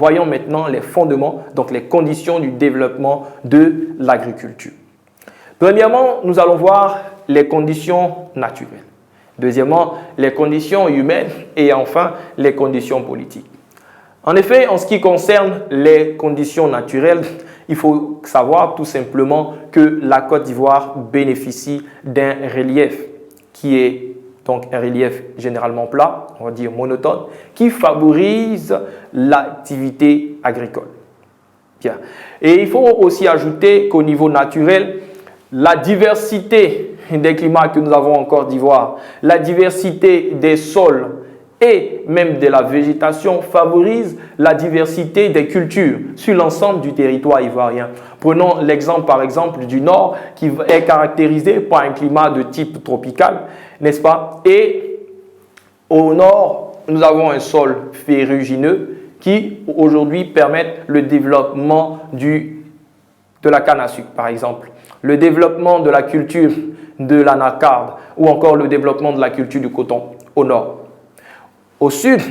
voyons maintenant les fondements, donc les conditions du développement de l'agriculture. Premièrement, nous allons voir les conditions naturelles. Deuxièmement, les conditions humaines et enfin les conditions politiques. En effet, en ce qui concerne les conditions naturelles, il faut savoir tout simplement que la Côte d'Ivoire bénéficie d'un relief qui est donc un relief généralement plat, on va dire monotone, qui favorise l'activité agricole. Bien. Et il faut aussi ajouter qu'au niveau naturel, la diversité des climats que nous avons en Côte d'Ivoire, la diversité des sols et même de la végétation favorise la diversité des cultures sur l'ensemble du territoire ivoirien. Prenons l'exemple par exemple du nord qui est caractérisé par un climat de type tropical, n'est-ce pas? Et au nord, nous avons un sol ferrugineux qui aujourd'hui permet le développement de la canne à sucre par exemple, le développement de la culture de l'anacarde ou encore le développement de la culture du coton au nord. Au sud,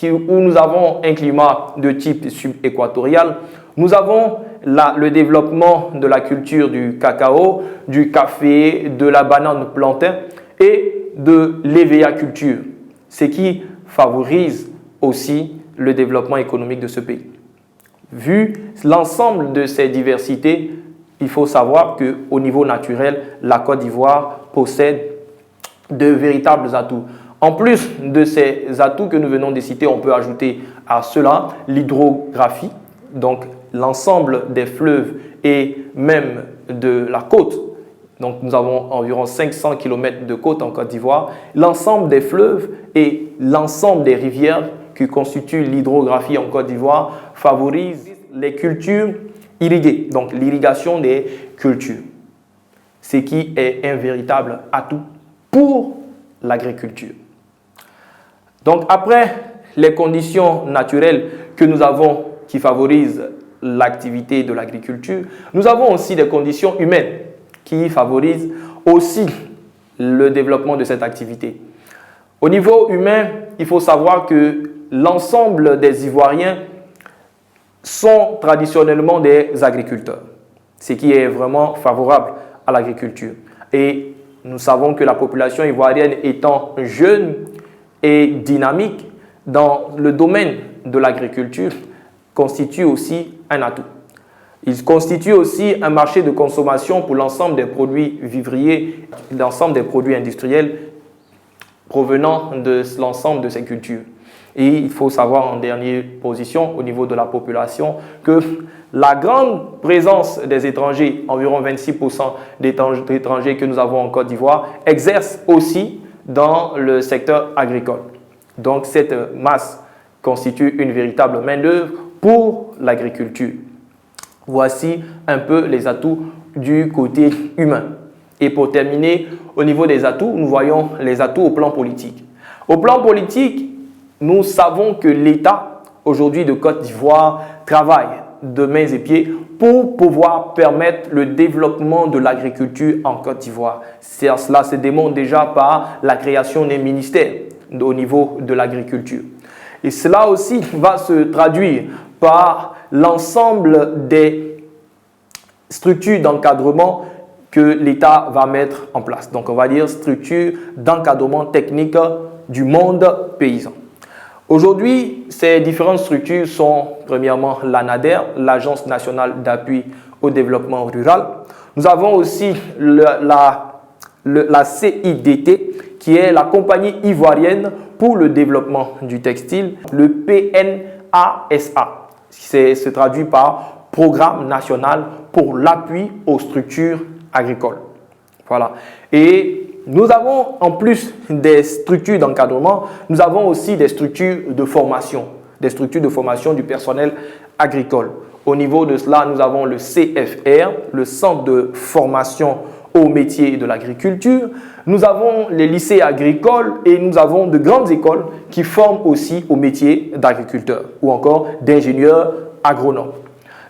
où nous avons un climat de type subéquatorial, nous avons le développement de la culture du cacao, du café, de la banane plantain et de l'évéaculture, ce qui favorise aussi le développement économique de ce pays. Vu l'ensemble de ces diversités, il faut savoir qu'au niveau naturel, la Côte d'Ivoire possède de véritables atouts. En plus de ces atouts que nous venons de citer, on peut ajouter à cela l'hydrographie, donc l'ensemble des fleuves et même de la côte. Donc nous avons environ 500 km de côte en Côte d'Ivoire. L'ensemble des fleuves et l'ensemble des rivières qui constituent l'hydrographie en Côte d'Ivoire favorisent les cultures irriguées, donc l'irrigation des cultures, ce qui est un véritable atout pour l'agriculture. Donc après les conditions naturelles que nous avons qui favorisent l'activité de l'agriculture, nous avons aussi des conditions humaines qui favorisent aussi le développement de cette activité. Au niveau humain, il faut savoir que l'ensemble des Ivoiriens sont traditionnellement des agriculteurs, ce qui est vraiment favorable à l'agriculture. Et nous savons que la population ivoirienne étant jeune et dynamique dans le domaine de l'agriculture constitue aussi un atout. Il constitue aussi un marché de consommation pour l'ensemble des produits vivriers, l'ensemble des produits industriels provenant de l'ensemble de ces cultures. Et il faut savoir en dernière position au niveau de la population que la grande présence des étrangers, environ 26% d'étrangers que nous avons en Côte d'Ivoire, exercent aussi dans le secteur agricole. Donc cette masse constitue une véritable main-d'œuvre pour l'agriculture. Voici un peu les atouts du côté humain. Et pour terminer, au niveau des atouts, nous voyons les atouts au plan politique. Au plan politique, nous savons que l'État, aujourd'hui de Côte d'Ivoire, travaille de mains et pieds pour pouvoir permettre le développement de l'agriculture en Côte d'Ivoire. Cela se démontre déjà par la création des ministères au niveau de l'agriculture. Et cela aussi va se traduire par l'ensemble des structures d'encadrement que l'État va mettre en place. Donc, on va dire structure d'encadrement technique du monde paysan. Aujourd'hui, ces différentes structures sont premièrement l'ANADER, l'Agence nationale d'appui au développement rural. Nous avons aussi la CIDT, qui est la compagnie ivoirienne pour le développement du textile, le PNASA. Se traduit par Programme national pour l'appui aux structures agricoles. Voilà. Et nous avons, en plus des structures d'encadrement, nous avons aussi des structures de formation du personnel agricole. Au niveau de cela, nous avons le CFR, le Centre de formation aux métiers de l'agriculture. Nous avons les lycées agricoles et nous avons de grandes écoles qui forment aussi au métier d'agriculteur ou encore d'ingénieur agronome.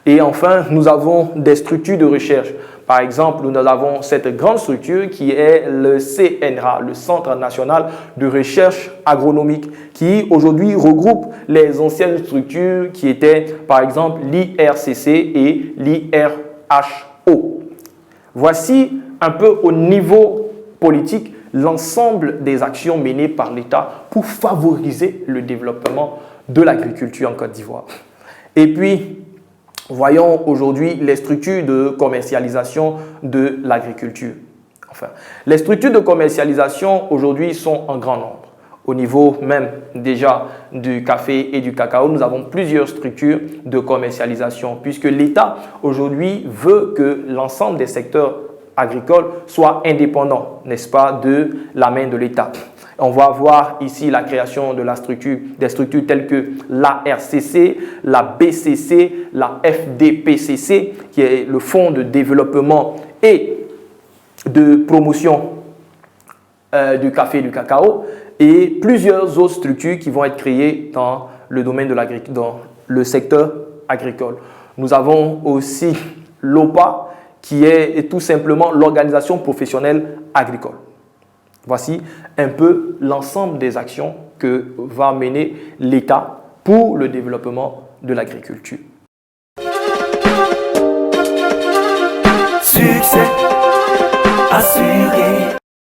Et enfin, nous avons des structures de recherche. Par exemple, nous avons cette grande structure qui est le CNRA, le Centre national de recherche agronomique, qui aujourd'hui regroupe les anciennes structures qui étaient par exemple l'IRCC et l'IRHO. Voici un peu au niveau politique l'ensemble des actions menées par l'État pour favoriser le développement de l'agriculture en Côte d'Ivoire. Et puis, voyons aujourd'hui les structures de commercialisation de l'agriculture. Enfin, les structures de commercialisation aujourd'hui sont en grand nombre. Au niveau même déjà du café et du cacao, nous avons plusieurs structures de commercialisation puisque l'État aujourd'hui veut que l'ensemble des secteurs agricoles soient indépendants, n'est-ce pas, de la main de l'État. On va voir ici la création de des structures telles que l'ARCC, la BCC, la FDPCC, qui est le Fonds de développement et de promotion du café et du cacao, et plusieurs autres structures qui vont être créées dans le domaine de dans le secteur agricole. Nous avons aussi l'OPA, qui est tout simplement l'organisation professionnelle agricole. Voici un peu l'ensemble des actions que va mener l'État pour le développement de l'agriculture. Succès assuré.